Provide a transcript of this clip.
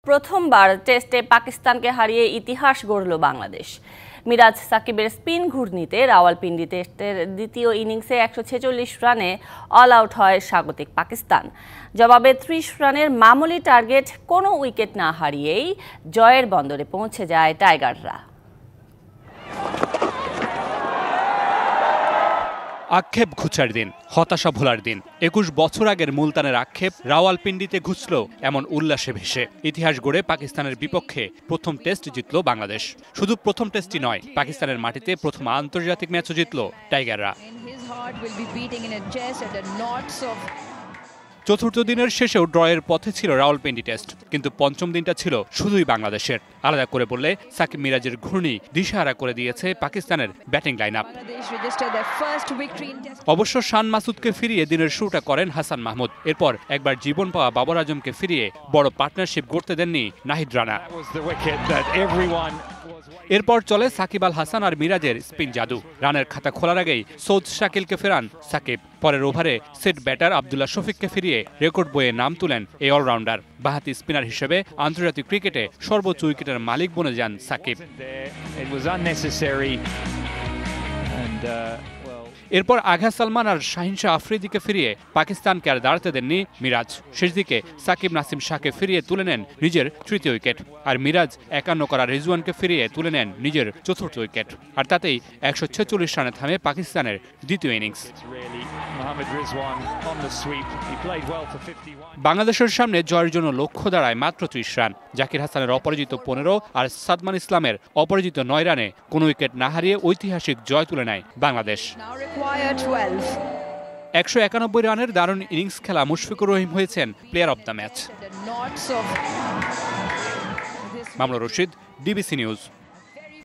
প্রথমবার টেস্টে পাকিস্তানকে হারিয়ে ইতিহাস গড়ল বাংলাদেশ। মিরাজ সাকিবের স্পিন ঘূর্ণিতে রাওয়ালপিন্ডি টেস্টের দ্বিতীয় ইনিংসে ১৪৬ রানে অল আউট হয় স্বাগতিক পাকিস্তান। জবাবে ৩০ রানের মামুলি টার্গেট কোনো উইকেট না হারিয়েই জয়ের বন্দরে পৌঁছে যায় টাইগাররা। আক্ষেপ ঘুচার দিন, হতাশা ভোলার দিন। ২১ বছর আগের মুলতানের আক্ষেপ রাওয়ালপিন্ডিতে ঘুচল এমন উল্লাসে ভেসে। ইতিহাস গড়ে পাকিস্তানের বিপক্ষে প্রথম টেস্ট জিতল বাংলাদেশ। শুধু প্রথম টেস্টই নয়, পাকিস্তানের মাটিতে প্রথম আন্তর্জাতিক ম্যাচও জিতল টাইগাররা। চতুর্থ দিনের শেষেও ড্রয়ের পথে ছিল রাওয়ালপিন্ডি টেস্ট, কিন্তু পঞ্চম দিনটা ছিল শুধুই বাংলাদেশের। আলাদা করে বললে সাকিব মিরাজের ঘূর্ণি দিশাহারা করে দিয়েছে পাকিস্তানের ব্যাটিং লাইন আপ। অবশ্য শান মাসুদকে ফিরিয়ে দিনের শুরুটা করেন হাসান মাহমুদ। এরপর একবার জীবন পাওয়া বাবর আজমকে ফিরিয়ে বড় পার্টনারশিপ গড়তে দেননি নাহিদ রানা। এরপর চলে সাকিব আল হাসান আর মিরাজের স্পিন জাদু। রানের খাতা খোলার আগেই সৌদ শাকিলকে ফেরান সাকিব। পরের ওভারে সেট ব্যাটার আব্দুল্লাহ শফিককে ফিরিয়ে রেকর্ড বইয়ে নাম তুলেন এই অলরাউন্ডার। বাঁহাতি স্পিনার হিসেবে আন্তর্জাতিক ক্রিকেটে সর্বোচ্চ উইকেটের মালিক বনে যান সাকিব। এরপর আঘা সালমান আর শাহিন শাহ আফ্রিদিকে ফিরিয়ে পাকিস্তানকে আর দাঁড়াতে দেননি মিরাজ। শেষ দিকে সাকিব নাসিম শাহকে ফিরিয়ে তুলে নেন নিজের তৃতীয় উইকেট, আর মিরাজ ৫১ করা রিজওয়ানকে ফিরিয়ে তুলে নেন নিজের চতুর্থ উইকেট। আর তাতেই ১৪৬ রানে থামে পাকিস্তানের দ্বিতীয় ইনিংস। বাংলাদেশের সামনে জয়ের জন্য লক্ষ্য দাঁড়ায় মাত্র ৩০ রান। জাকির হাসানের অপরাজিত ১৫ আর সাদমান ইসলামের অপরাজিত ৯ রানে কোনো উইকেট না হারিয়ে ঐতিহাসিক জয় তুলে নেয় বাংলাদেশ। ১৯১ রানের দারুণ ইনিংস খেলা মুশফিকুর রহিম হয়েছেন player of the match. Mamunur Rashid, DBC news.